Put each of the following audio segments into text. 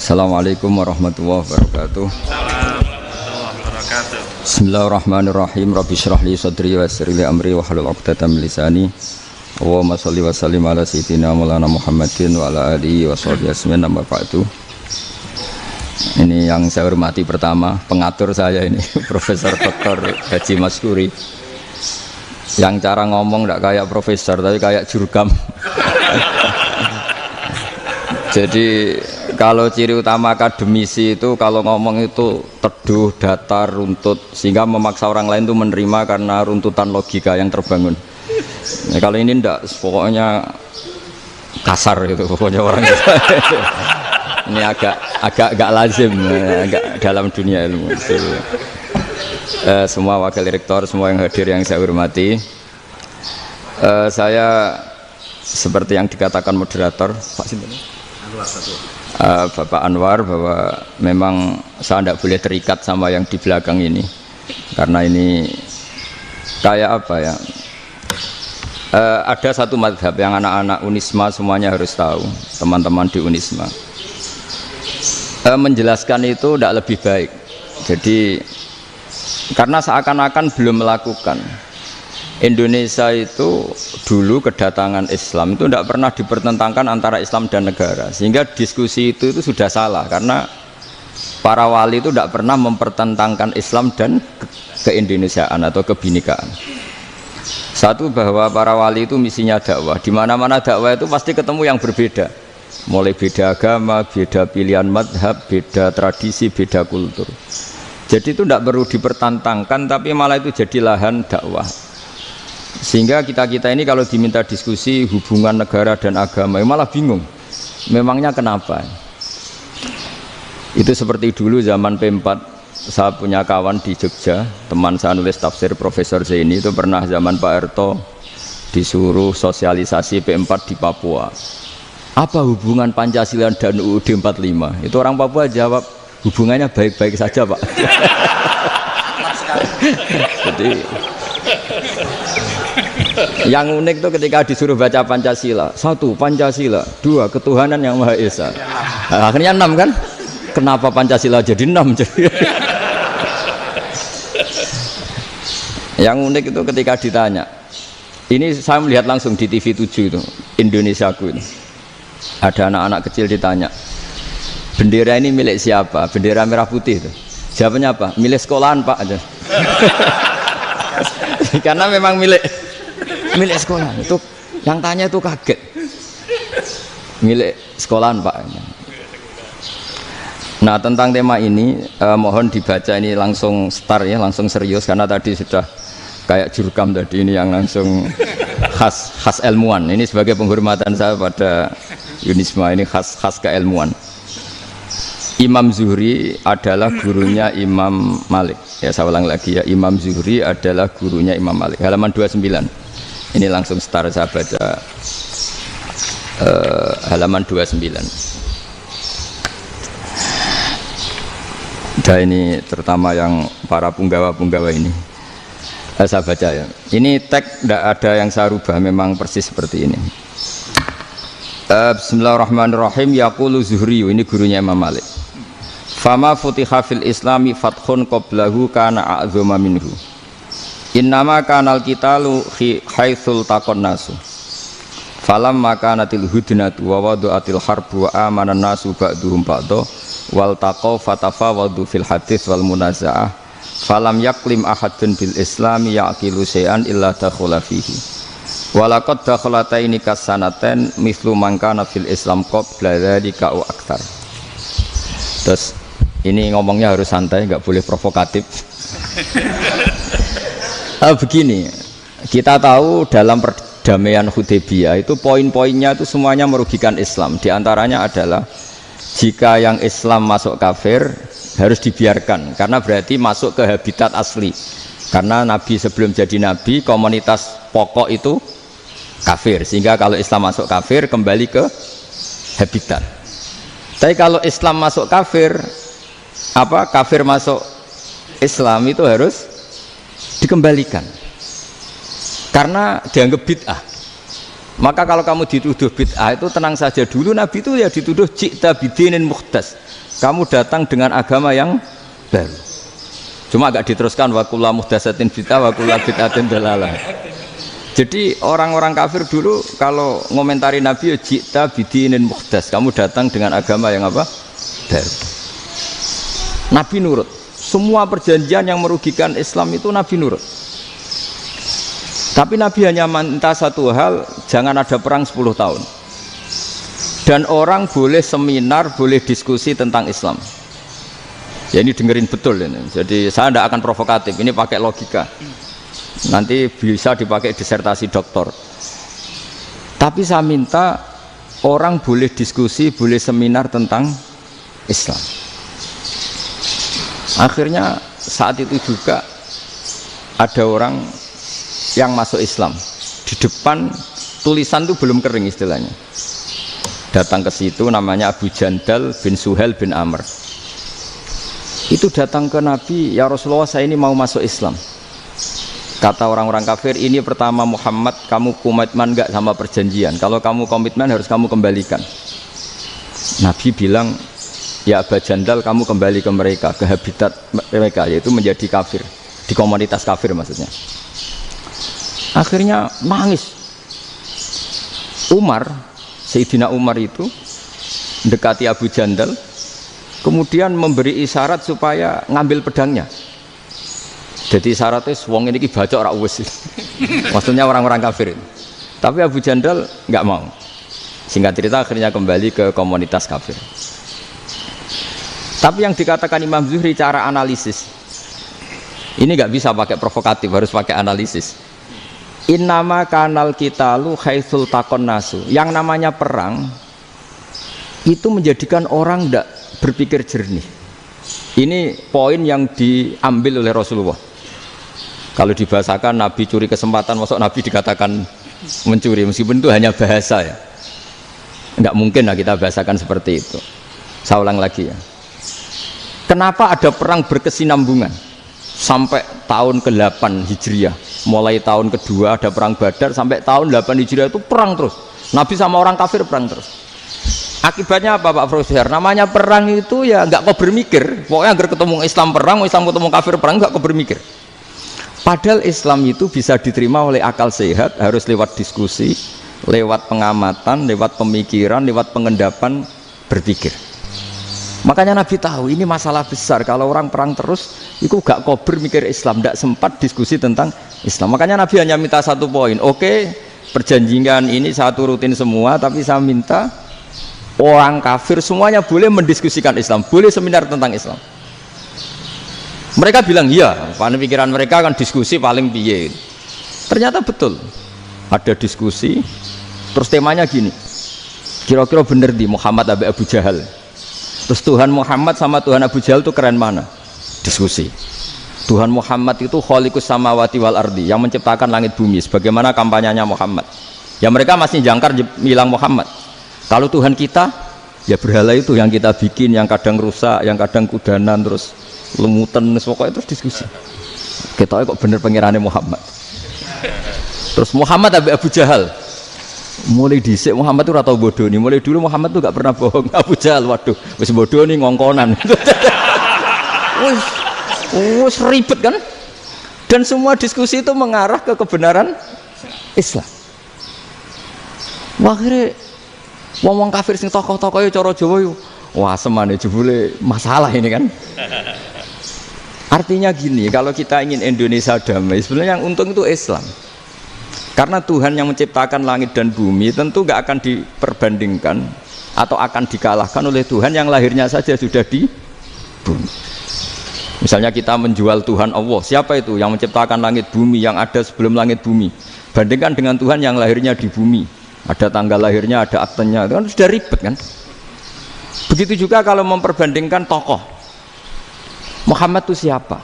Assalamualaikum warahmatullahi wabarakatuh. Bismillahirrahmanirrahim. Rabbi shrah li sadri wa yassir li amri wa hlul 'uqdatam min lisani. Allahumma shalli wa sallim ala sayyidina Maulana Muhammadin wa ala alihi wa sahbihi ajmain. Amma ba'du. Ini yang saya hormati pertama, pengatur saya ini Profesor Dr. Haji Maskuri. Yang cara ngomong tidak kayak profesor tapi kayak jurkam. Jadi kalau ciri utama akademisi itu kalau ngomong itu teduh, datar, runtut, sehingga memaksa orang lain itu menerima karena runtutan logika yang terbangun. Nah, kalau ini enggak, pokoknya kasar itu, pokoknya orang itu. Ini agak lazim, agak dalam dunia ilmu. Semua wakil rektor, semua yang hadir yang saya hormati, saya seperti yang dikatakan moderator Pak Sinten, Bapak Anwar, bahwa memang saya tidak boleh terikat sama yang di belakang ini karena ini kayak apa ya, ada satu madhab yang anak-anak Unisma semuanya harus tahu, teman-teman di Unisma, menjelaskan itu tidak lebih baik. Jadi karena seakan-akan belum melakukan. Indonesia itu dulu kedatangan Islam itu tidak pernah dipertentangkan antara Islam dan negara, sehingga diskusi itu sudah salah karena para wali itu tidak pernah mempertentangkan Islam dan keindonesiaan atau kebinekaan. Satu, bahwa para wali itu misinya dakwah, di mana-mana dakwah itu pasti ketemu yang berbeda, mulai beda agama, beda pilihan madhab, beda tradisi, beda kultur. Jadi itu tidak perlu dipertentangkan, tapi malah itu jadi lahan dakwah. Sehingga kita ini kalau diminta diskusi hubungan negara dan agama malah bingung, memangnya kenapa. Itu seperti dulu zaman P4, saya punya kawan di Jogja, teman saya nulis tafsir Profesor Zaini, itu pernah zaman Pak Erto disuruh sosialisasi P4 di Papua. Apa hubungan Pancasila dan UUD 45? Itu orang Papua jawab, hubungannya baik-baik saja Pak. Jadi yang unik itu ketika disuruh baca Pancasila, satu Pancasila, dua ketuhanan yang Maha Esa. Nah, akhirnya 6 kan? Kenapa Pancasila jadi 6? Yang unik itu ketika ditanya, ini saya melihat langsung di TV 7 itu, Indonesiaku itu, ada anak-anak kecil ditanya, bendera ini milik siapa? Bendera merah putih itu. Jawabannya apa? Milik sekolahan Pak aja. Karena memang milik sekolah. Itu yang tanya itu kaget. Milik sekolahan Pak. Nah, tentang tema ini mohon dibaca ini langsung start ya, langsung serius karena tadi sudah kayak jurkam tadi, ini yang langsung khas ilmuwan. Ini sebagai penghormatan saya pada Unisma, ini khas keilmuan. Imam Zuhri adalah gurunya Imam Malik. Ya, saya ulang lagi ya, Imam Zuhri adalah gurunya Imam Malik. Halaman 29. Ini langsung start saya baca halaman 29. Dan ini terutama yang para punggawa-punggawa ini. Saya baca ya. Ini teks tidak ada yang saya rubah, memang persis seperti ini. Bismillahirrahmanirrahim. Yaqulu Zuhri, ini gurunya Imam Malik. Fama futiha fil islami fathun qablahu kana a'zama minhu. Innama kanal qitalu haitsul taqon nasu. Falam makanatil hudnatu wa wadu'atil harbu wa amana nasu ba'duhum ba'da wal taqaw fatafawadu fil hadits wal munaza'ah. Falam yaklim ahadun bil islami yaqilu syai'an illa dakhala fihi. Walaqad dakhalataini kasanaten mithlu man kana fil islam qabla dzalika wa aktsar. Terus ini ngomongnya harus santai, nggak boleh provokatif. Begini, kita tahu dalam perdamaian Hudaybiyah itu poin-poinnya itu semuanya merugikan Islam. Di antaranya adalah jika yang Islam masuk kafir harus dibiarkan, karena berarti masuk ke habitat asli. Karena Nabi sebelum jadi Nabi, komunitas pokok itu kafir, sehingga kalau Islam masuk kafir kembali ke habitat. Tapi kalau Islam masuk kafir, kafir masuk Islam itu harus dikembalikan karena dianggap bid'ah. Maka kalau kamu dituduh bid'ah itu tenang saja dulu, Nabi itu ya dituduh ji'ta bidinin muhdas, kamu datang dengan agama yang baru. Cuma agak diteruskan wa kullu muhdatsatin bid'ah wa kullu bid'atin dalalah. Jadi orang-orang kafir dulu kalau ngomentari Nabi ya ji'ta bidinin muhdas, kamu datang dengan agama yang apa? Baru. Nabi nurut. Semua perjanjian yang merugikan Islam itu Nabi nurut. Tapi Nabi hanya minta satu hal, jangan ada perang 10 tahun. Dan orang boleh seminar, boleh diskusi tentang Islam. Ya ini dengerin betul ini. Jadi saya tidak akan provokatif, ini pakai logika. Nanti bisa dipakai disertasi doktor. Tapi saya minta orang boleh diskusi, boleh seminar tentang Islam. Akhirnya saat itu juga ada orang yang masuk Islam. Di depan tulisan itu belum kering istilahnya. Datang ke situ namanya Abu Jandal bin Suhail bin Amr. Itu datang ke Nabi, ya Rasulullah saya ini mau masuk Islam. Kata orang-orang kafir, ini pertama Muhammad, kamu komitmen enggak sama perjanjian? Kalau kamu komitmen harus kamu kembalikan. Nabi bilang, ya Abu Jandal kamu kembali ke mereka, ke habitat mereka, yaitu menjadi kafir, di komunitas kafir maksudnya. Akhirnya nangis. Umar, Sayyidina Umar itu mendekati Abu Jandal, kemudian memberi isyarat supaya ngambil pedangnya. Jadi isyaratnya wong ini baca ora wis. Maksudnya orang-orang kafir. Tapi Abu Jandal nggak mau. Singkat cerita akhirnya kembali ke komunitas kafir. Tapi yang dikatakan Imam Zuhri cara analisis ini nggak bisa pakai provokatif, harus pakai analisis. Innama kanal kitalu haitsul takon nasu. Yang namanya perang itu menjadikan orang tidak berpikir jernih. Ini poin yang diambil oleh Rasulullah. Kalau dibahasakan Nabi curi kesempatan, masuk Nabi dikatakan mencuri, meskipun itu hanya bahasa ya. Enggak mungkin lah kita bahasakan seperti itu. Saya ulang lagi ya. Kenapa ada perang berkesinambungan sampai tahun ke-8 Hijriah? Mulai tahun kedua ada perang Badar sampai tahun 8 Hijriah itu perang terus. Nabi sama orang kafir perang terus. Akibatnya apa Pak Profesor? Namanya perang itu ya nggak kau bermikir. Pokoknya agar ketemu Islam perang, Islam ketemu kafir perang, nggak kau bermikir. Padahal Islam itu bisa diterima oleh akal sehat, harus lewat diskusi, lewat pengamatan, lewat pemikiran, lewat pengendapan berpikir. Makanya Nabi tahu ini masalah besar. Kalau orang perang terus, itu gak kober mikir Islam, tidak sempat diskusi tentang Islam. Makanya Nabi hanya minta satu poin. Oke, perjanjian ini saya turutin semua, tapi saya minta orang kafir semuanya boleh mendiskusikan Islam, boleh seminar tentang Islam. Mereka bilang iya, pada pikiran mereka kan diskusi paling piye. Ternyata betul, ada diskusi. Terus temanya gini, kira-kira bener di Muhammad Abu Jahal. Terus Tuhan Muhammad sama Tuhan Abu Jahal itu keren mana? Diskusi. Tuhan Muhammad itu khaliqus samawati wal ardi, yang menciptakan langit bumi. Sebagaimana kampanyenya Muhammad. Ya mereka masih jangkar bilang Muhammad. Kalau Tuhan kita, ya berhala itu yang kita bikin, yang kadang rusak, yang kadang kudanan, terus lemutan, pokoknya terus diskusi. Kita kok bener pengirannya Muhammad. Terus Muhammad Abu Jahal. Mulai dhisik Muhammad itu ratau bodoh nih. Mulai dulu Muhammad tuh gak pernah bohong. Abu Jahal, waduh, wis bodoh nih ngongkonan. Wis ribet kan? Dan semua diskusi itu mengarah ke kebenaran Islam. Akhirnya ngomong kafir sing tokoh-tokoh ya cara Jawa yo. Wah, semane jebule masalah ini kan. Artinya gini, kalau kita ingin Indonesia damai, sebenarnya yang untung itu Islam. Karena Tuhan yang menciptakan langit dan bumi tentu gak akan diperbandingkan atau akan dikalahkan oleh Tuhan yang lahirnya saja sudah di bumi. Misalnya kita menjual Tuhan Allah, siapa itu yang menciptakan langit bumi, yang ada sebelum langit bumi? Bandingkan dengan Tuhan yang lahirnya di bumi, ada tanggal lahirnya, ada aktenya, itu kan sudah ribet kan? Begitu juga kalau memperbandingkan tokoh. Muhammad itu siapa?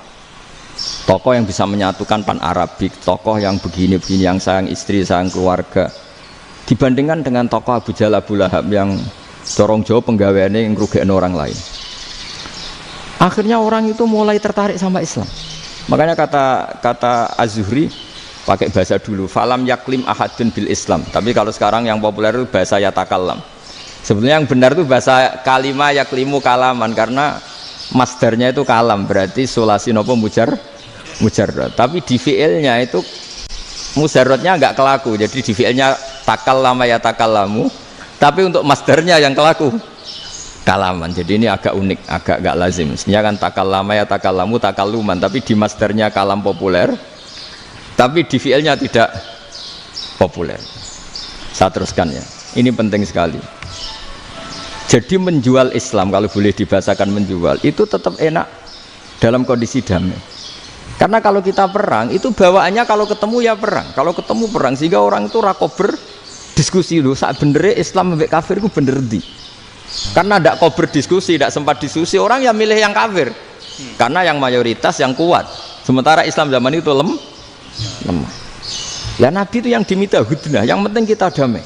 Tokoh yang bisa menyatukan pan Arabik, tokoh yang begini-begini, yang sayang istri, sayang keluarga. Dibandingkan dengan tokoh Abu Jahal, Abu Lahab yang corong jauh penggaweannya yang ngerugikan orang lain. Akhirnya orang itu mulai tertarik sama Islam. Makanya kata Az-Zuhri, pakai bahasa dulu. Falam yaklim ahadun bil Islam. Tapi kalau sekarang yang populer itu bahasa yatakallam. Sebenarnya yang benar itu bahasa kalima yaklimu kalaman, karena masdarnya itu kalam, berarti sulasi nopo mujarrad. Tapi di fiilnya itu mujarradnya enggak kelaku. Jadi di fiilnya takallama yatakallamu, tapi untuk masdarnya yang kelaku kalaman. Jadi ini agak unik, agak enggak lazim. Sebenarnya kan takallama yatakallamu takalluman, tapi di masdarnya kalam populer, tapi di fiilnya tidak populer. Saya teruskan ya, ini penting sekali. Jadi menjual Islam, kalau boleh dibahasakan menjual, itu tetap enak dalam kondisi damai. Karena kalau kita perang, itu bawaannya kalau ketemu ya perang, kalau ketemu perang, sehingga orang itu rakober diskusi dulu, saat bener Islam sampai kafir itu bener di. Karena tidak kober diskusi, tidak sempat diskusi, orang yang milih yang kafir, karena yang mayoritas yang kuat. Sementara Islam zaman itu lemah. Ya Nabi itu yang diminta hudnah, yang penting kita damai.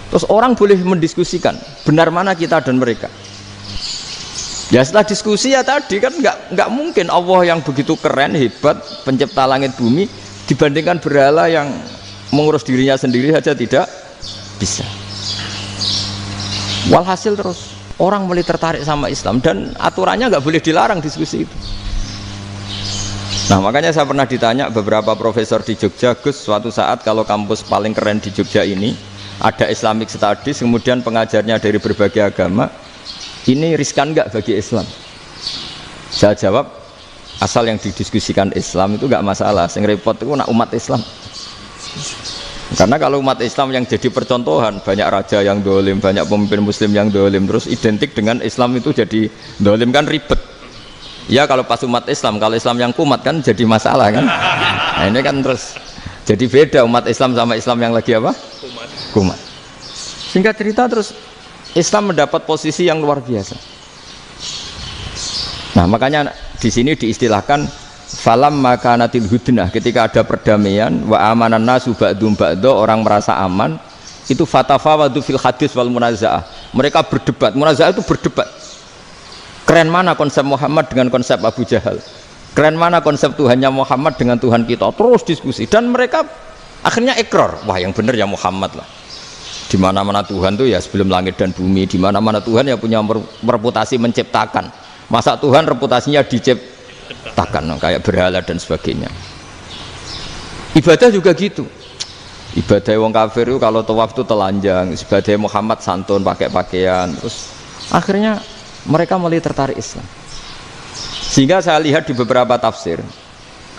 Terus orang boleh mendiskusikan benar mana kita dan mereka. Ya setelah diskusi ya tadi kan nggak mungkin Allah yang begitu keren hebat pencipta langit bumi dibandingkan berhala yang mengurus dirinya sendiri saja tidak bisa. Walhasil terus orang mulai tertarik sama Islam dan aturannya nggak boleh dilarang diskusi itu. Nah makanya saya pernah ditanya beberapa profesor di Jogja, Gus, suatu saat kalau kampus paling keren di Jogja ini ada Islamic Studies, kemudian pengajarnya dari berbagai agama, ini riskan nggak bagi Islam? Saya jawab, asal yang didiskusikan Islam itu nggak masalah, yang repot itu nak umat Islam. Karena kalau umat Islam yang jadi percontohan, banyak raja yang dolim, banyak pemimpin muslim yang dolim, terus identik dengan Islam itu jadi dolim, kan ribet. Ya kalau pas umat Islam, kalau Islam yang kumat kan jadi masalah kan. Nah ini kan terus jadi beda umat Islam sama Islam yang lagi apa? Kumat. Singkat cerita terus Islam mendapat posisi yang luar biasa. Nah makanya di sini diistilahkan falam makanatil hudnah, ketika ada perdamaian wa amanan nasu ba'dum ba'do, orang merasa aman, itu fatafawadu fil hadis wal munazaah, mereka berdebat. Munazaah itu berdebat, keren mana konsep Muhammad dengan konsep Abu Jahal, keren mana konsep Tuhannya Muhammad dengan Tuhan kita, terus diskusi. Dan mereka akhirnya ikrar, wah yang benar ya Muhammad lah. Di mana-mana Tuhan tuh ya sebelum langit dan bumi, di mana-mana Tuhan ya punya reputasi menciptakan. Masa Tuhan reputasinya diciptakan, kayak berhala dan sebagainya. Ibadah juga gitu. Ibadah wong kafir itu kalau tawaf itu telanjang, ibadah Muhammad santun pakai pakaian. Terus akhirnya mereka mulai tertarik Islam. Sehingga saya lihat di beberapa tafsir,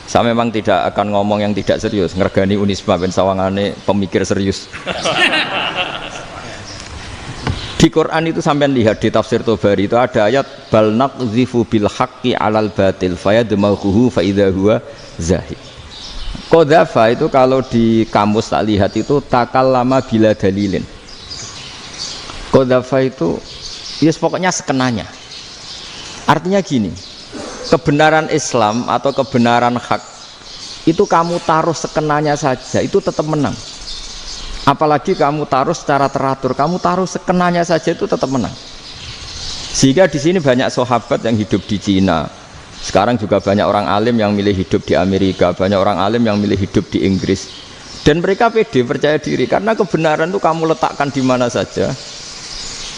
saya memang tidak akan ngomong yang tidak serius, ngergani Unisba ben sawangane pemikir serius. Di Quran itu sampean lihat di tafsir Tobari itu ada ayat bal naqdhifu bil haqqi 'alal batil fayadmaghuhu fa idza huwa zahid. Qadhafa itu kalau di kamus tak lihat itu takallama bila dalilin. Qadhafa itu ya pokoknya sekenanya. Artinya gini, kebenaran Islam atau kebenaran hak itu kamu taruh sekenanya saja itu tetap menang. Apalagi kamu taruh secara teratur, kamu taruh sekenanya saja itu tetap menang. Sehingga di sini banyak sahabat yang hidup di Cina. Sekarang juga banyak orang alim yang milih hidup di Amerika, banyak orang alim yang milih hidup di Inggris. Dan mereka pede, percaya diri, karena kebenaran itu kamu letakkan di mana saja,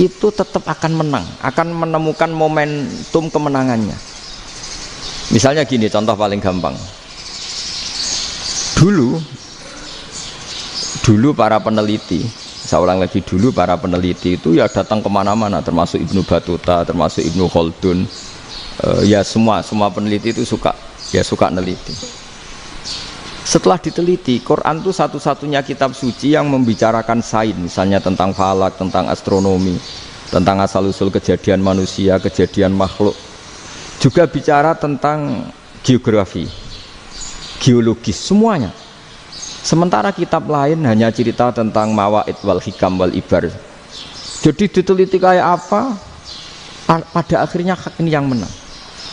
itu tetap akan menang, akan menemukan momentum kemenangannya. Misalnya gini, contoh paling gampang. Dulu para peneliti, saya ulang lagi, dulu para peneliti itu ya datang kemana-mana, termasuk Ibnu Battuta, termasuk Ibnu Khaldun, ya semua peneliti itu suka neliti. Setelah diteliti, Quran itu satu-satunya kitab suci yang membicarakan sains, misalnya tentang falak, tentang astronomi, tentang asal-usul kejadian manusia, kejadian makhluk, juga bicara tentang geografi, geologis, semuanya. Sementara kitab lain hanya cerita tentang mawaid wal hikam wal ibar. Jadi diteliti kayak apa, pada akhirnya hak ini yang menang.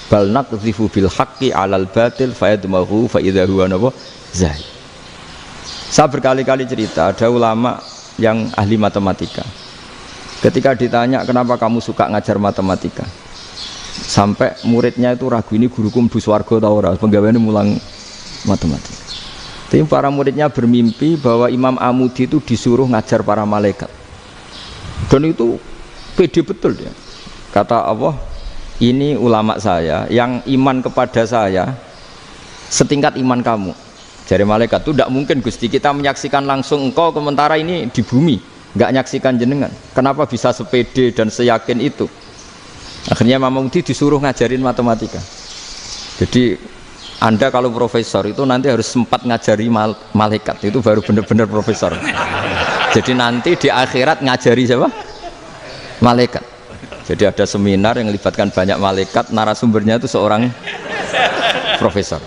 Bal naqdhifu bil haqqi 'alal batil fayadmaghu fa idza huwa zahid. Saya berkali-kali cerita, ada ulama yang ahli matematika. Ketika ditanya kenapa kamu suka ngajar matematika, sampai muridnya itu ragu, ini guruku mlebu swarga ta ora, penggaweane mulang matematika. Tapi para muridnya bermimpi bahwa Imam Amudi itu disuruh ngajar para malaikat. Dan itu pede betul dia. Kata Allah, ini ulama saya yang iman kepada saya setingkat iman kamu. Jadi malaikat itu tidak mungkin Gusti kita menyaksikan langsung engkau sementara ini di bumi, nggak nyaksikan jenengan. Kenapa bisa sepede dan seyakin itu? Akhirnya Imam Amudi disuruh ngajarin matematika. Jadi Anda kalau profesor itu nanti harus sempat ngajari malaikat, itu baru benar-benar profesor. Jadi nanti di akhirat ngajari siapa? Malaikat. Jadi ada seminar yang melibatkan banyak malaikat, narasumbernya itu seorang profesor.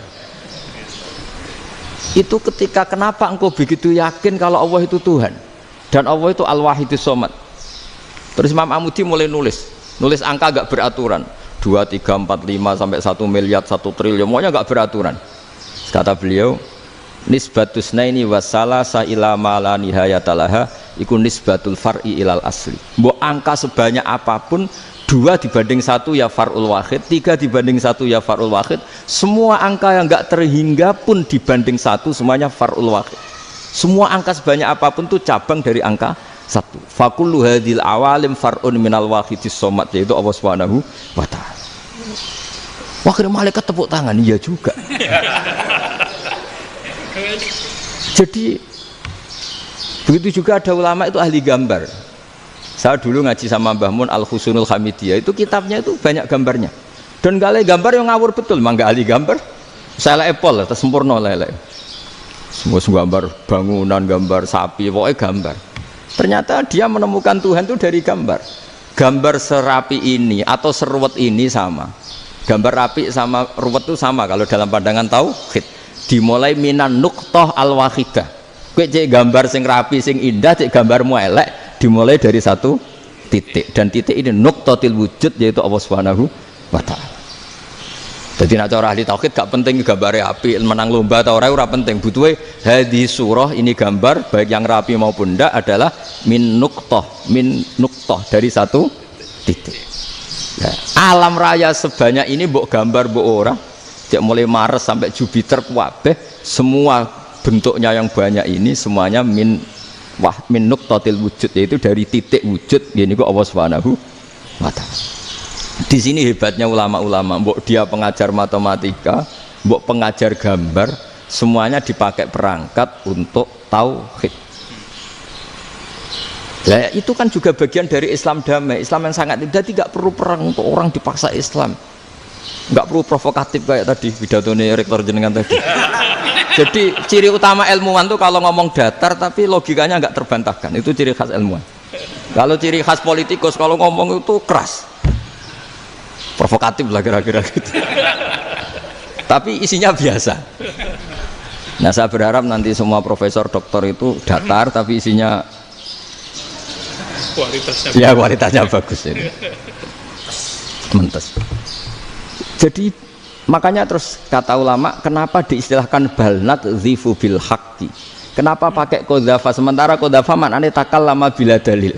Itu ketika kenapa engkau begitu yakin kalau Allah itu Tuhan dan Allah itu Al-Wahidus Shomad. Terus Imam Amudi mulai nulis angka gak beraturan. 2, 3, 4, 5 sampai 1 miliar, 1 triliun, semuanya enggak beraturan. Kata beliau, nisbatus naini wasalasa ila ma la nihayatalaha iku nisbatul far'i ilal asli. Mbok angka sebanyak apapun, 2 dibanding 1 ya far'ul wahid, 3 dibanding 1 ya far'ul wahid. Semua angka yang enggak terhingga pun dibanding 1 semuanya far'ul wahid. Semua angka sebanyak apapun itu cabang dari angka 1. Fakullu hadhil awalim far'un minal wahidis shomad, yaitu Allah Subhanahu wa ta'ala. Wakil malaikat tepuk tangan, iya juga. Jadi begitu juga ada ulama itu ahli gambar. Saya dulu ngaji sama Mbah Mun Al-Husunul Hamidiyah, itu kitabnya itu banyak gambarnya. Dan gale gambar yang ngawur betul, mangga ahli gambar. Saya Apple, sempurna lele. Semua gambar bangunan, gambar sapi, pokoknya gambar. Ternyata dia menemukan Tuhan itu dari gambar. Gambar serapi ini atau seruwet ini sama. Gambar rapi sama ruwet itu sama kalau dalam pandangan tauhid. Dimulai minan nuqtah al-wahidah. Kowe cek gambar sing rapi sing indah, cek gambarmu elek, dimulai dari satu titik. Dan titik ini nuqtatil wujud, yaitu Allah Subhanahu wa ta'ala. Jadi nak cara ahli tauhid gak penting gambare api, menang lomba atau ora penting. Butuhe hadis surah ini gambar baik yang rapi maupun ndak adalah min nuqtah dari satu titik. Nah, alam raya sebanyak ini mbok gambar mbok ora, cek mulai Mars sampai Jupiter kabeh semua bentuknya yang banyak ini semuanya min nuqtatil wujud, yaitu dari titik wujud, ini kok Allah Subhanahu wa ta'ala. Di sini hebatnya ulama-ulama, mbok dia pengajar matematika, mbok pengajar gambar, semuanya dipakai perangkat untuk tauhid. Nah, itu kan juga bagian dari Islam damai, Islam yang sangat tidak perlu perang untuk orang dipaksa Islam, nggak perlu provokatif kayak tadi pidatonya rektor jenengan tadi. Jadi ciri utama ilmuwan tuh kalau ngomong datar tapi logikanya nggak terbantahkan, itu ciri khas ilmuwan. Kalau ciri khas politikus kalau ngomong itu keras, provokatif lah kira-kira gitu. Tapi isinya biasa. Nah saya berharap nanti semua profesor doktor itu datar tapi isinya kualitasnya bagus ini. Mentes. Jadi makanya terus kata ulama, kenapa diistilahkan balnat zifu bil haqqi? Kenapa pakai qadzafa sementara qadzafa maknanya takallama bila dalil?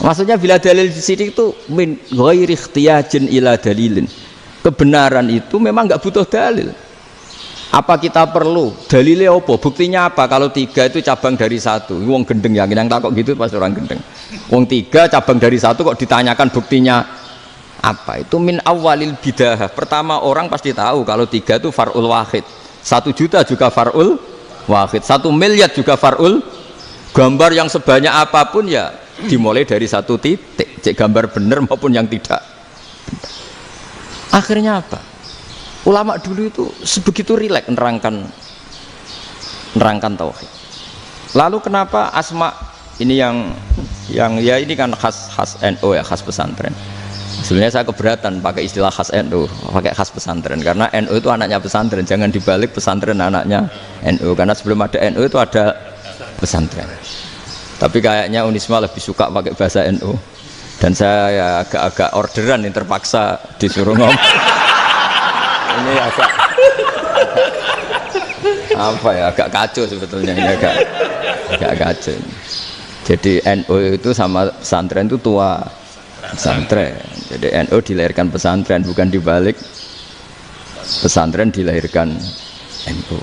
Maksudnya bila dalil di sini itu min ghairi ikhtiyajin ila dalilin. Kebenaran itu memang nggak butuh dalil. Apa kita perlu dalilnya apa? Buktinya apa? Kalau 3 itu cabang dari 1. Wong gendeng yang takok gitu pasti orang gendeng. Wong 3 cabang dari 1 kok ditanyakan buktinya apa? Itu min awalil bidah. Pertama orang pasti tahu kalau 3 itu far'ul wahid. 1 juta juga far'ul wahid. 1 miliar juga far'ul. Gambar yang sebanyak apapun ya dimulai dari 1 titik. Cek gambar benar maupun yang tidak. Akhirnya apa? Ulama dulu itu sebegitu rileks nerangkan tauhid. Lalu kenapa asma ini yang ya ini kan khas NU ya, khas pesantren. Sebenarnya saya keberatan pakai istilah khas NU, pakai khas pesantren karena NU itu anaknya pesantren, jangan dibalik pesantren anaknya NU, karena sebelum ada NU itu ada pesantren. Tapi kayaknya Unisma lebih suka pakai bahasa NU dan saya ya agak-agak orderan yang terpaksa disuruh ngomong. Ini agak apa ya, agak kacau sebetulnya ini, agak kacau. Jadi NU itu sama pesantren itu tua pesantren. Jadi NU dilahirkan pesantren, bukan dibalik pesantren dilahirkan NU.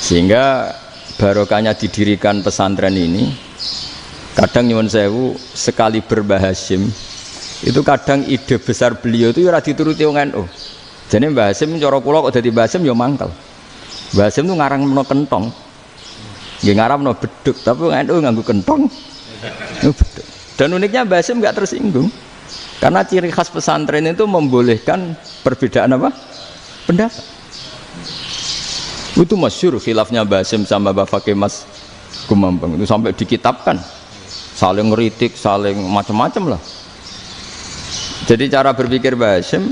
Sehingga barokahnya didirikan pesantren ini, kadang nyuwun sewu sekali Mbah Hasyim itu kadang ide besar beliau itu ora dituruti wong NU. Jadi Mbah Hasyim cara kula kok dadi Mbah Hasyim ya mangkel. Mbah Hasyim itu ngarangno kentong. Nggih ngaramno beduk, tapi wong NU nganggo kentong. Beduk. Dan uniknya Mbah Hasyim enggak tersinggung. Karena ciri khas pesantren itu membolehkan perbedaan apa? Pendapat. Itu masyhur khilafnya Mbah Hasyim sama Mbah Fakih Mas Kumambang itu sampai dikitabkan. Saling ngeritik, saling macam-macam lah. Jadi cara berpikir Mbah Hasyim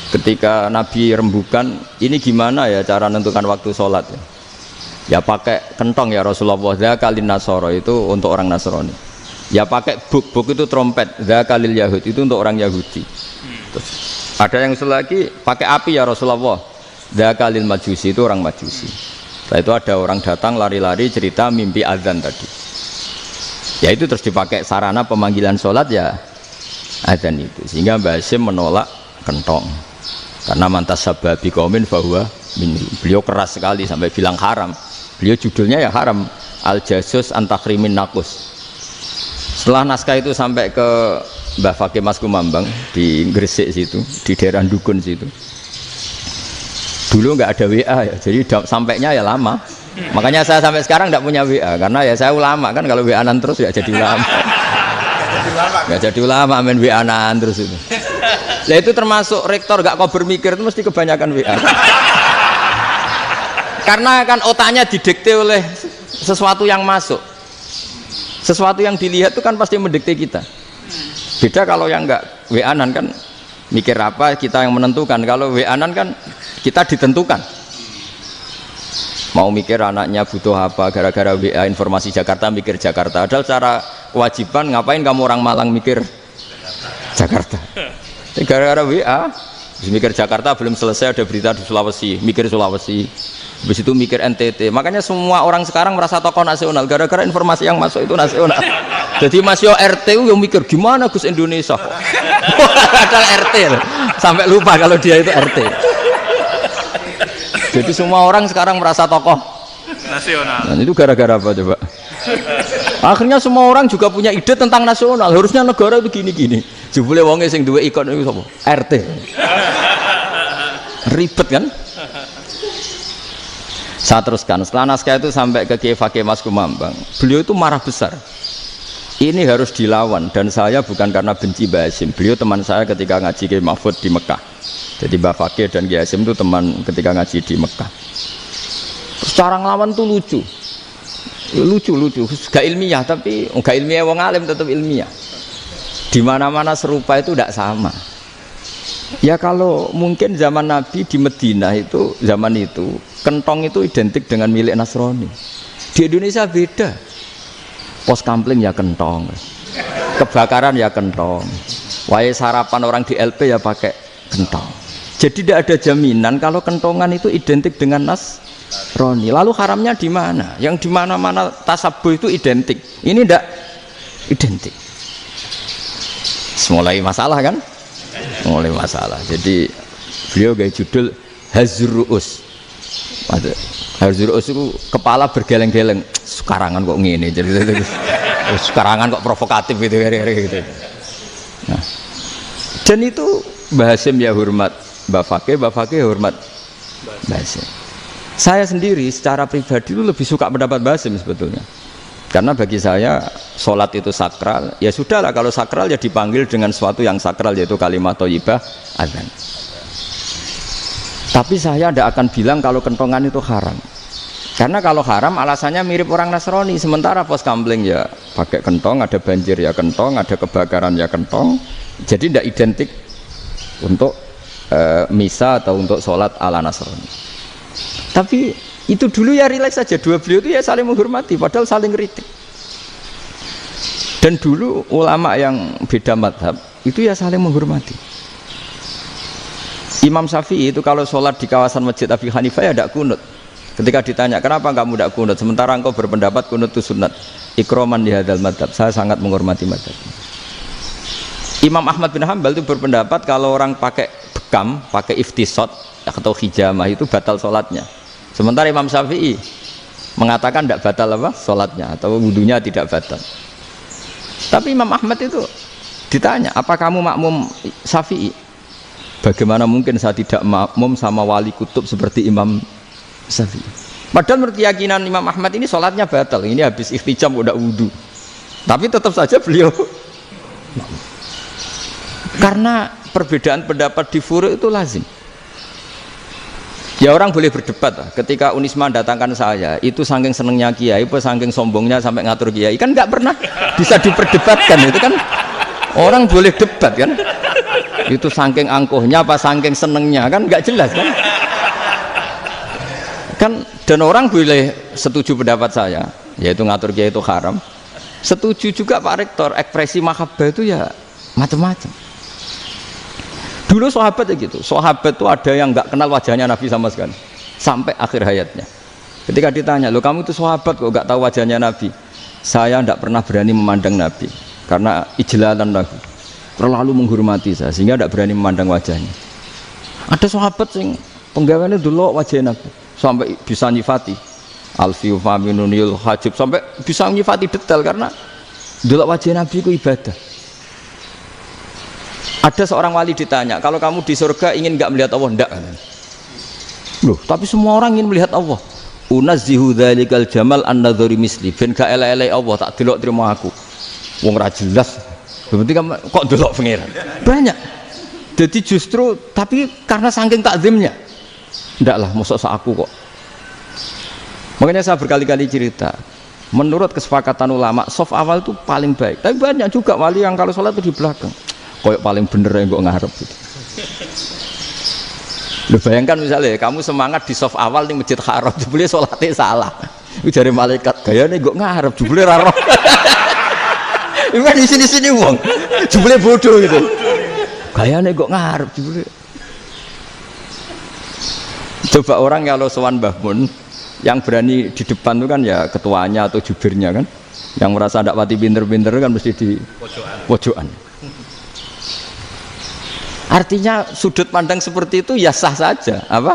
ketika Nabi rembukan, ini gimana ya cara menentukan waktu sholat ya? Ya pakai kentong ya Rasulullah, dzakalin nasara itu untuk orang Nasrani. Ya pakai buk itu trompet, dzakalil Yahud itu untuk orang Yahudi. Terus, ada yang usul lagi pakai api ya Rasulullah, dzakalil Majusi itu orang Majusi. Setelah itu ada orang datang lari-lari cerita mimpi azan tadi. Ya itu terus dipakai sarana pemanggilan sholat ya azan itu. Sehingga Mbah Hasyim menolak kentong. Karena mantas sababi qaumin fahuwa minhu. Beliau keras sekali sampai bilang haram. Beliau judulnya ya haram, Al-Jasus Antakhrimin Nakus. Setelah naskah itu sampai ke Mbah Fakih Mas Kumambang di Gresik situ, di daerah Dukun situ. Dulu nggak ada WA ya, jadi sampainya ya lama. Makanya saya sampai sekarang nggak punya WA karena ya saya ulama kan, kalau WA-an terus ya jadi ulama. Nggak jadi ulama main WA-an terus itu. Nah itu termasuk rektor nggak kau bermikir itu mesti kebanyakan WA. Karena kan otaknya didikte oleh sesuatu yang masuk. Sesuatu yang dilihat itu kan pasti mendikte kita. Beda kalau yang enggak WA-an kan mikir apa kita yang menentukan. Kalau WA-an kan kita ditentukan. Mau mikir anaknya butuh apa gara-gara WA informasi Jakarta mikir Jakarta. Padahal secara kewajiban ngapain kamu orang Malang mikir Jakarta. Gara-gara WA mikir Jakarta belum selesai ada berita di Sulawesi, mikir Sulawesi. Habis itu mikir NTT. Makanya semua orang sekarang merasa tokoh nasional gara-gara informasi yang masuk itu nasional. Jadi Mas Yo RT yang mikir gimana Gus Indonesia kok. Padahal RT sampai lupa kalau dia itu RT. Jadi semua orang sekarang merasa tokoh nasional. Dan itu gara-gara apa coba? Akhirnya semua orang juga punya ide tentang nasional. Harusnya negara itu gini-gini. Jebule wonge sing duwe ikon itu sapa? RT. Ribet kan? Saya teruskan, setelah naskah itu sampai ke Kiai Fakih Mas Kumambang, beliau itu marah besar. Ini harus dilawan, dan saya bukan karena benci Mbah Hasyim. Beliau teman saya ketika ngaji Kiai Mahfud di Mekah. Jadi Mbah Fakih dan Kiai Hasyim itu teman ketika ngaji di Mekah. Terus cara ngelawan tuh lucu, gak ilmiah tapi gak ilmiah wong alim tetap ilmiah. Di mana-mana serupa itu tidak sama. Ya kalau mungkin zaman Nabi di Madinah itu zaman itu kentong itu identik dengan milik Nasrani. Di Indonesia beda. Pos kampling ya kentong, kebakaran ya kentong, wae sarapan orang di LP ya pakai kentong. Jadi tidak ada jaminan kalau kentongan itu identik dengan Nasrani. Lalu haramnya di mana? Yang di mana-mana tasabuh itu identik. Ini tidak identik. Mulai masalah kan? Mulai masalah. Jadi beliau gaya judul Hazruus. Hazruus itu kepala bergeleng-geleng. Sekarangan kok ngene jadi sekarangan kok provokatif gitu gitu. Nah, dan itu Mbah Hasyim ya hormat Mbah Fakih hormat Mbah Hasyim. Saya sendiri secara pribadi itu lebih suka pendapat Mbah Hasyim sebetulnya. Karena bagi saya sholat itu sakral, ya sudahlah kalau sakral ya dipanggil dengan sesuatu yang sakral yaitu kalimat thayyibah adzan. Tapi saya tidak akan bilang kalau kentongan itu haram. Karena kalau haram alasannya mirip orang Nasrani. Sementara pos kampling ya pakai kentong, ada banjir ya kentong, ada kebakaran ya kentong. Jadi tidak identik untuk misa atau untuk sholat ala Nasrani. Tapi itu dulu ya rileks saja. Dua beliau itu ya saling menghormati, padahal saling kritik. Dan dulu ulama yang beda madhab itu ya saling menghormati. Imam Syafi'i itu kalau sholat di kawasan Masjid Abi Hanifah ya tidak kunut. Ketika ditanya kenapa kamu tidak kunut sementara engkau berpendapat kunut itu sunat, ikroman di hadal madhab, saya sangat menghormati madhab. Imam Ahmad bin Hanbal itu berpendapat kalau orang pakai bekam, pakai iftisot atau hijamah itu batal sholatnya. Sementara Imam Syafi'i mengatakan tidak batal apa sholatnya atau wudunya tidak batal. Tapi Imam Ahmad itu ditanya, apa kamu makmum Syafi'i? Bagaimana mungkin saya tidak makmum sama wali kutub seperti Imam Syafi'i? Padahal menurut keyakinan Imam Ahmad ini sholatnya batal. Ini habis ikhtijam udah wudu. Tapi tetap saja beliau karena perbedaan pendapat di furu' itu lazim. Ya orang boleh berdebat lah. Ketika Unisma datangkan saya, itu saking senengnya kiai, apa saking sombongnya sampai ngatur kiai, kan nggak pernah bisa diperdebatkan. Itu kan orang boleh debat kan? Itu saking angkuhnya apa saking senengnya kan nggak jelas kan? Kan dan orang boleh setuju pendapat saya, yaitu ngatur kiai itu haram. Setuju juga Pak Rektor, ekspresi mahabbah itu ya macam-macam. Dulu sahabat ya gitu, sahabat itu ada yang nggak kenal wajahnya Nabi sama sekali sampai akhir hayatnya. Ketika ditanya, lo kamu itu sahabat kok nggak tahu wajahnya Nabi? Saya tidak pernah berani memandang Nabi karena ijlalan Nabi, terlalu menghormati saya sehingga tidak berani memandang wajahnya. Ada sahabat yang penggawaannya dulu wajah Nabi sampai bisa nyifati alfiu faminunil hajib, sampai bisa nyifati detail karena dulu wajah Nabi itu ibadah. Ada seorang wali ditanya, kalau kamu di surga ingin nggak melihat Allah? Enggak. Loh, tapi semua orang ingin melihat Allah. Unazzihu dzalikal jamal an-nadhari misli, ben gak elek-elek Allah tak delok terima aku. Wong ra jelas. Berarti kok delok pangeran. Banyak. Jadi justru tapi karena saking takzimnya. Enggak lah, mosok sak aku kok. Makanya saya berkali-kali cerita, menurut kesepakatan ulama, soft awal itu paling baik. Tapi banyak juga wali yang kalau sholat itu di belakang. Koyok paling bener yang kok ngarep gitu. Lu bayangkan misalnya kamu semangat di soft awal di Masjid Haram, jebule sholatnya salah. Itu dari malaikat gayane kok ngarep, jebule ra roh. Iku di sini-sini wong. Jebule bodoh gitu. Gayane kok ngarep jebule. Coba orang kalau sowan Mbah Mun yang berani di depan itu kan ya ketuanya atau jubirnya kan. Yang merasa ndak pati pinter-pinter kan mesti di pojokan. Artinya sudut pandang seperti itu ya sah saja, apa?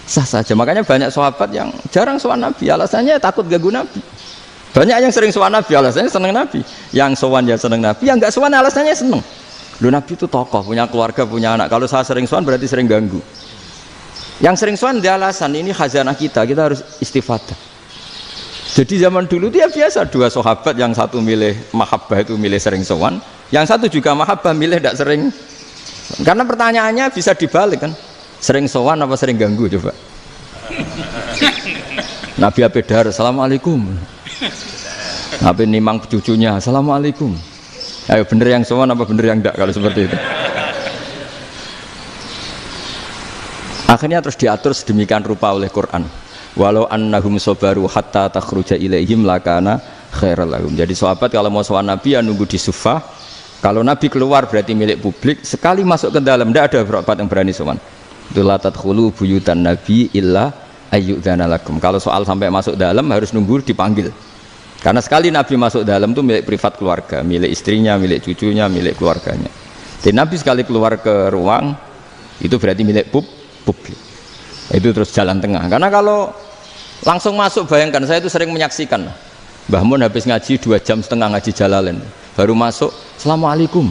Sah saja. Makanya banyak sahabat yang jarang sowan Nabi, alasannya takut ganggu Nabi. Banyak yang sering sowan Nabi, alasannya seneng Nabi. Yang sowan ya seneng Nabi, yang enggak sowan alasannya seneng. Loh, Nabi itu tokoh, punya keluarga, punya anak. Kalau saya sering sowan berarti sering ganggu. Yang sering sowan dia alasan ini khazanah kita harus istifadah. Jadi zaman dulu dia biasa dua sahabat, yang satu milih mahabbah itu milih sering sowan, yang satu juga mahabbah milih tidak sering. Karena pertanyaannya bisa dibalik kan, sering sowan apa sering ganggu coba. Nabi Abedar, assalamualaikum. Nabi nimang cucunya, assalamualaikum. Ayo bener yang sowan apa bener yang enggak kalau seperti itu. Akhirnya terus diatur sedemikian rupa oleh Quran. Walau annahum sabaru hatta takhruja ilaihim lakana khairal lahum. Jadi sahabat kalau mau sowan Nabi ya nunggu di Sufah. Kalau Nabi keluar berarti milik publik. Sekali masuk ke dalam tidak ada sahabat yang berani sowan. La tadkhulu buyutan Nabi illa ayyudzana lakum. Kalau soal sampai masuk dalam harus nunggu dipanggil. Karena sekali Nabi masuk dalam itu milik privat keluarga, milik istrinya, milik cucunya, milik keluarganya. Jadi Nabi sekali keluar ke ruang itu berarti milik publik. Itu terus jalan tengah. Karena kalau langsung masuk, bayangkan saya itu sering menyaksikan. Mbah Mun habis ngaji 2,5 jam ngaji Jalalain, baru masuk, assalamualaikum.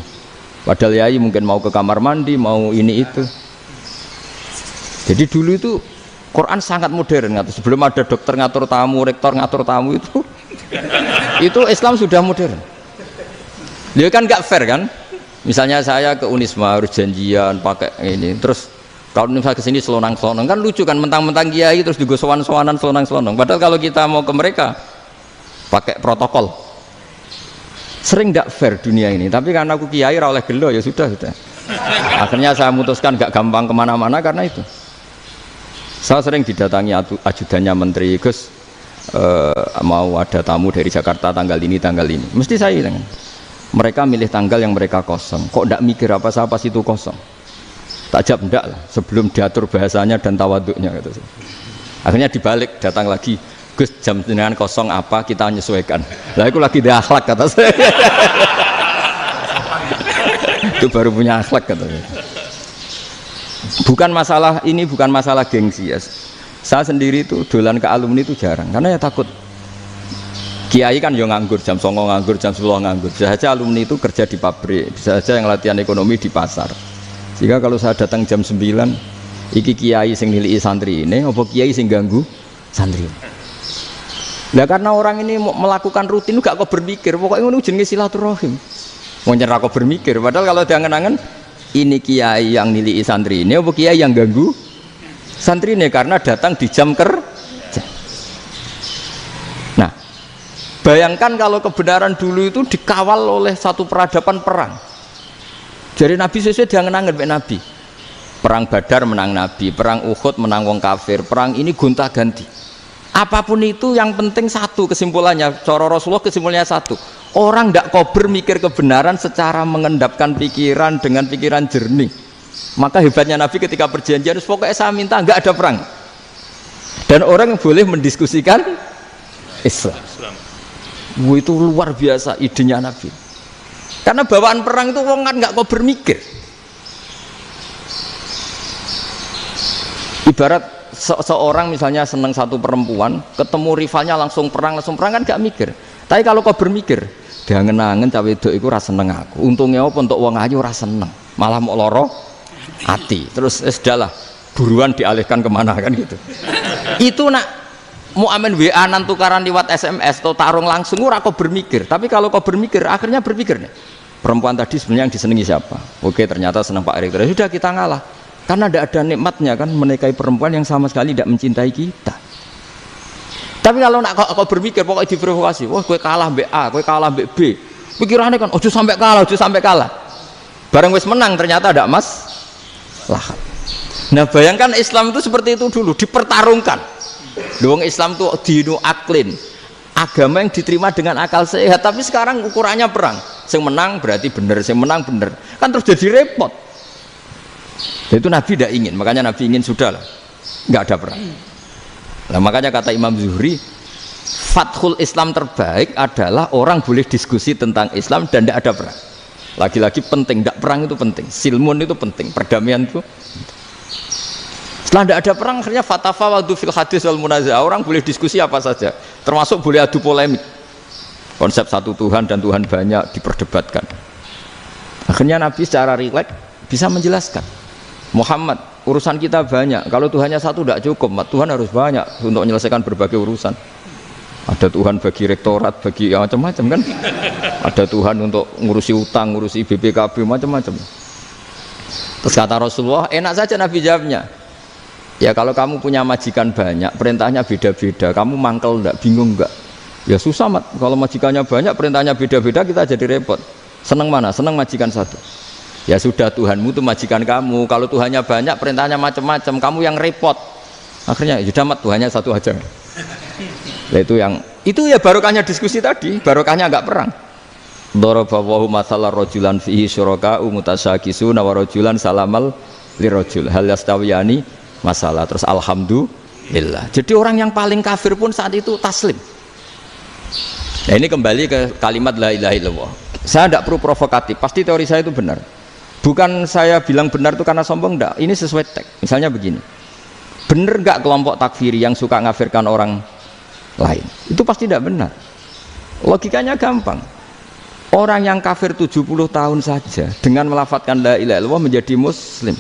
Padahal yai mungkin mau ke kamar mandi, mau ini itu. Jadi dulu itu Quran sangat modern. Sebelum ada dokter ngatur tamu, rektor ngatur tamu itu Islam sudah modern. Dia kan nggak fair kan? Misalnya saya ke Unisma harus janjian pakai ini, terus kalau misalnya kesini selonang-selonang kan lucu kan, mentang-mentang kiai terus juga sowan-sowanan selonang-selonang. Padahal kalau kita mau ke mereka pakai protokol. Sering tidak fair dunia ini, tapi karena aku kiai ra oleh gelo ya sudah. Akhirnya saya memutuskan gak gampang kemana-mana karena itu. Saya sering didatangi ajudannya menteri, Gus mau ada tamu dari Jakarta tanggal ini, mesti saya bilang, mereka milih tanggal yang mereka kosong, kok tidak mikir apa itu kosong. Tak jawab enggak lah, sebelum diatur bahasanya dan tawaduknya gitu. Akhirnya dibalik, datang lagi, Gus jam dengan kosong apa kita menyesuaikan. Lah itu lagi dia akhlak kata saya. Itu baru punya akhlak kata saya. Bukan masalah ini, bukan masalah gengsi ya. Saya sendiri itu dolan ke alumni itu jarang, karena ya takut. Kiai kan yo nganggur, jam 09.00 nganggur, jam 10 nganggur. Bisa saja alumni itu kerja di pabrik, bisa saja yang latihan ekonomi di pasar. Sehingga kalau saya datang jam 9, iki kiai sing nilai santri ini, apa kiai sing ganggu santri. Nah karena orang ini melakukan rutin gak kok berpikir, pokoknya ngono jenenge silaturahim. Mau nyerah kok berpikir, padahal kalau diangen-angen ini kiai yang nilai santri ini, apa kiai yang ganggu santri ini karena datang di jam kerja. Nah, bayangkan kalau kebenaran dulu itu dikawal oleh satu peradaban perang. Jadi Nabi sesuai diangen-angen mbek Nabi. Perang Badar menang Nabi, perang Uhud menang wong kafir, perang ini gonta-ganti. Apapun itu yang penting satu kesimpulannya, cara Rasulullah kesimpulannya satu. Orang tidak kober mikir kebenaran secara mengendapkan pikiran dengan pikiran jernih. Maka hebatnya Nabi ketika perjanjian, pokoknya saya minta nggak ada perang. Dan orang yang boleh mendiskusikan Islam. Itu luar biasa idenya Nabi. Karena bawaan perang itu orang kan nggak kober mikir. Ibarat seorang misalnya senang satu perempuan, ketemu rivalnya langsung perang kan gak mikir. Tapi kalau kau bermikir, diangen-angen cawe wedok iku ora seneng aku. Untungnya apa untuk wong ayu ora seneng, malah mau loro hati. Terus sudahlah, buruan dialihkan kemana kan gitu. Itu nak mau amen WA nan tukaran lewat SMS atau tarung langsung ora kau bermikir. Tapi kalau kau bermikir, akhirnya berpikir nih. Perempuan tadi sebenarnya yang disenangi siapa? Oke, ternyata senang Pak Erik. Sudah kita ngalah. Karena tidak ada nikmatnya kan menikahi perempuan yang sama sekali tidak mencintai kita. Tapi kalau nak kau berpikir pokoknya diprovokasi, wah gue kalah mbak A, gue kalah mbak B, pikirannya kan ojo sampai kalah. Bareng wis menang ternyata ada lah. Nah bayangkan Islam itu seperti itu dulu, dipertarungkan. Doang Islam itu dinu aklin, agama yang diterima dengan akal sehat. Tapi sekarang ukurannya perang, yang menang berarti benar, yang menang benar, kan terus jadi repot. Itu Nabi tidak ingin, makanya Nabi ingin sudahlah, nggak ada perang. Nah, makanya kata Imam Zuhri, fathul Islam terbaik adalah orang boleh diskusi tentang Islam dan tidak ada perang. Lagi-lagi penting, tidak perang itu penting, silmun itu penting, perdamaian itu. Setelah tidak ada perang, akhirnya fatafawadu fil hadis wal munazah, orang boleh diskusi apa saja, termasuk boleh adu polemik. Konsep satu Tuhan dan Tuhan banyak diperdebatkan. Akhirnya Nabi secara rileks bisa menjelaskan. Muhammad, urusan kita banyak. Kalau Tuhannya satu tidak cukup, Tuhan harus banyak untuk menyelesaikan berbagai urusan. Ada Tuhan bagi rektorat, bagi macam-macam kan. Ada Tuhan untuk ngurusi utang, ngurusi BPKB, macam-macam. Terus kata Rasulullah, enak saja Nabi jawabnya. Ya kalau kamu punya majikan banyak, perintahnya beda-beda. Kamu mangkel enggak, bingung enggak? Ya susah mat. Kalau majikannya banyak, perintahnya beda-beda, kita jadi repot. Seneng mana? Seneng majikan satu. Ya sudah, Tuhanmu itu majikan kamu. Kalau Tuhannya banyak, perintahnya macam-macam, kamu yang repot. Akhirnya sudah mat, Tuhannya satu aja. Nah, itu ya barokahnya diskusi tadi, barokahnya enggak perang. Daraballahu mathalan rajulan fihi syuraka'u mutasyakisuna wa rajulan salamal lirajul hal yastawiyani masalah. Terus alhamdulillah. Jadi orang yang paling kafir pun saat itu taslim. Nah ini kembali ke kalimat la ilaha illallah. Saya tidak perlu provokatif, pasti teori saya itu benar. Bukan saya bilang benar itu karena sombong, enggak. Ini sesuai teks. Misalnya begini, benar enggak kelompok takfiri yang suka ngafirkan orang lain? Itu pasti tidak benar. Logikanya gampang. Orang yang kafir 70 tahun saja dengan melafadzkan la ilaha illallah menjadi muslim.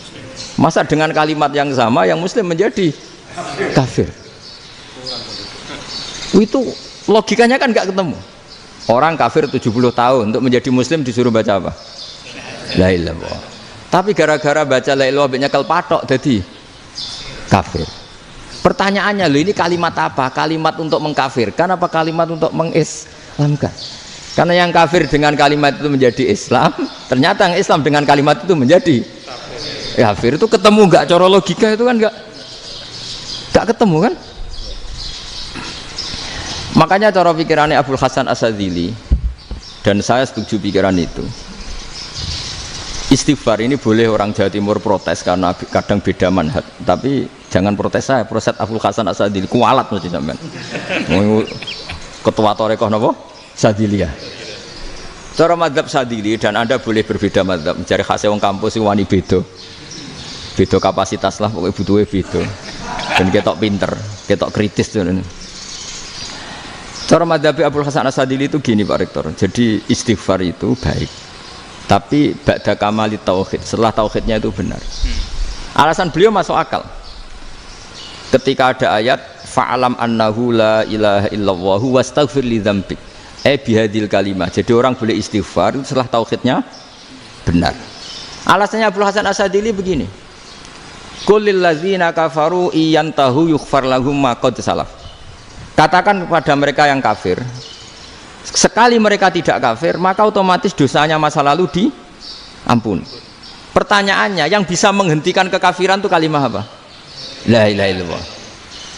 Masa dengan kalimat yang sama yang muslim menjadi kafir? Itu logikanya kan enggak ketemu. Orang kafir 70 tahun untuk menjadi muslim disuruh baca apa? La ilaha illallah. Tapi gara-gara baca la ilaha illallah nyekel patok jadi kafir. Pertanyaannya, loh ini kalimat apa? Kalimat untuk mengkafirkan apa kalimat untuk mengislamkan? Karena yang kafir dengan kalimat itu menjadi Islam, ternyata yang Islam dengan kalimat itu menjadi kafir. Itu ketemu nggak? Cara logika itu kan nggak ketemu kan? Makanya cara pikirannya Abul Hasan Asyadzili, dan saya setuju pikiran itu. Istighfar ini boleh orang Jawa Timur protes karena kadang beda manhaj, tapi jangan protes saya, protes Abul Hasan Asyadzili, kualat mesti sampean. Ketua Torekoh napa? Sadziliyah. Cara madzhab Sadzili, dan Anda boleh berbeda madzhab, mencari khasnya wong kampus wani beda. Beda kapasitas lah, pokoknya butuhnya beda. Dan ketok pinter, ketok kritis tuh. Cara madzhab Abdul Hasan As-Sadili itu gini Pak Rektor. Jadi istighfar itu baik. Tapi ba'da kamali tauhid, setelah tauhidnya itu benar. Alasan beliau masuk akal. Ketika ada ayat fa'alam annahu la ilaha illallah wastaghfir li dzambik. Bihadil kalimah. Jadi orang boleh istighfar setelah tauhidnya benar. Alasannya Abdul Hasan As-Sadili begini. Qulil ladzina kafaru iyantahu yughfar lahum ma qad salaf. Katakan kepada mereka yang kafir, sekali mereka tidak kafir, maka otomatis dosanya masa lalu diampuni. Pertanyaannya, yang bisa menghentikan kekafiran itu kalimat apa? La ilaha illallah.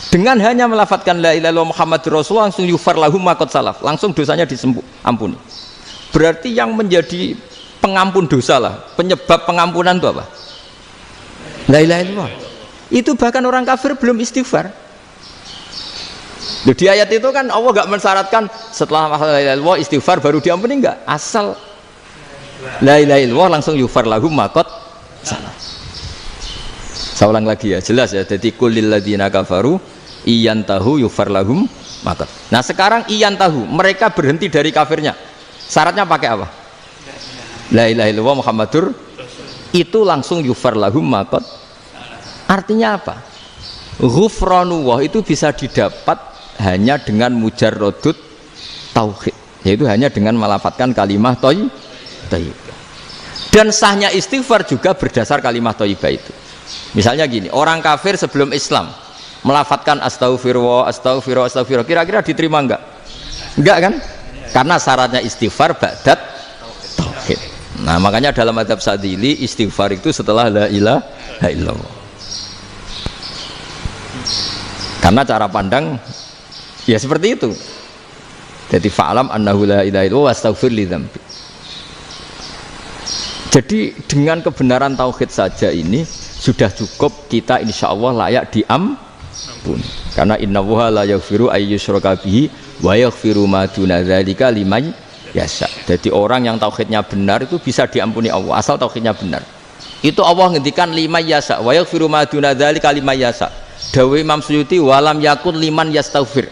Dengan hanya melafadzkan la ilaha illallah Muhammadur Rasulullah langsung yughfar lahum ma qad salaf, langsung dosanya diampuni. Berarti yang menjadi pengampun dosa lah, penyebab pengampunan itu apa? La ilaha illallah. Itu bahkan orang kafir belum istighfar. Di ayat itu kan Allah enggak mensyaratkan setelah la ilaha illallah istighfar baru diampuni, enggak. Asal la ilaha illallah langsung yughfar lahum ma qad salaf. Saya ulang lagi ya, jelas ya. Jadi kulil ladzina kafaru iyantahu yughfar lahum ma qad. Nah, sekarang iyantahu, mereka berhenti dari kafirnya. Syaratnya pakai apa? La ilaha illallah Muhammadur, itu langsung yughfar lahum ma qad. Artinya apa? Ghufranullah itu bisa didapat hanya dengan mujarrodut tauhid, yaitu hanya dengan melafadzkan kalimat thayyibah. Dan sahnya istighfar juga berdasar kalimat thayyibah itu. Misalnya gini, orang kafir sebelum Islam melafadzkan astaghfirullah, astaghfirullah, astaghfirullah, kira-kira diterima enggak? Enggak kan? Karena syaratnya istighfar ba'dat tauhid. Nah, makanya dalam madzhab Sadili istighfar itu setelah la ilaha illallah. Karena cara pandang ya seperti itu. Jadi fa'alam annahu la ilaha illallah wastaghfir li dzambi. Jadi dengan kebenaran tauhid saja ini sudah cukup kita insyaallah layak diampuni. Karena innallaha la yaghfiru ayyusyraka bihi wa yaghfiru ma duna dzalika liman yasha. Jadi orang yang tauhidnya benar itu bisa diampuni Allah asal tauhidnya benar. Itu Allah ngendikan liman yasha wa yaghfiru ma duna dzalika liman yasha. Dawe Imam Suyuti walam yakun liman yastaghfir.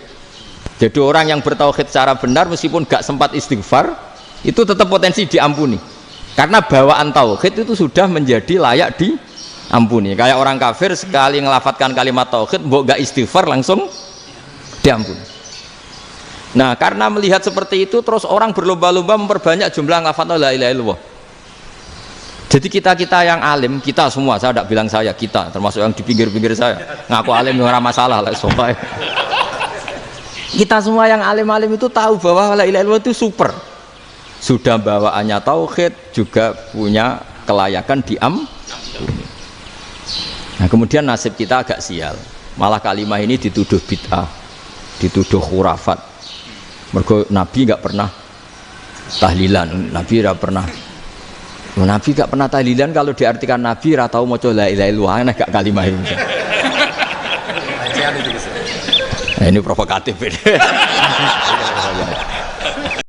Jadi orang yang bertauhid secara benar meskipun gak sempat istighfar itu tetap potensi diampuni. Karena bawaan tauhid itu sudah menjadi layak diampuni. Kayak orang kafir sekali ngelafatkan kalimat tauhid mbok gak istighfar langsung diampuni. Nah, karena melihat seperti itu terus orang berlomba-lomba memperbanyak jumlah lafaz la ilaha illallah. Jadi kita yang alim, kita semua, saya tidak bilang saya, kita termasuk yang di pinggir-pinggir saya ngaku alim yang ramah masalah lah sopai. Kita semua yang alim-alim itu tahu bahwa la ilaha illallah itu super. Sudah bawaannya tauhid, juga punya kelayakan diampuni. Nah, kemudian nasib kita agak sial. Malah kalimat ini dituduh bid'ah, dituduh khurafat. Mergo Nabi nggak pernah tahlilan, Nabi nggak pernah. Nabi nggak pernah tahlilan kalau diartikan Nabi ratau mau coba la ilaha illallah, enak gak kalimat ini? Nah, ini provokatif ini.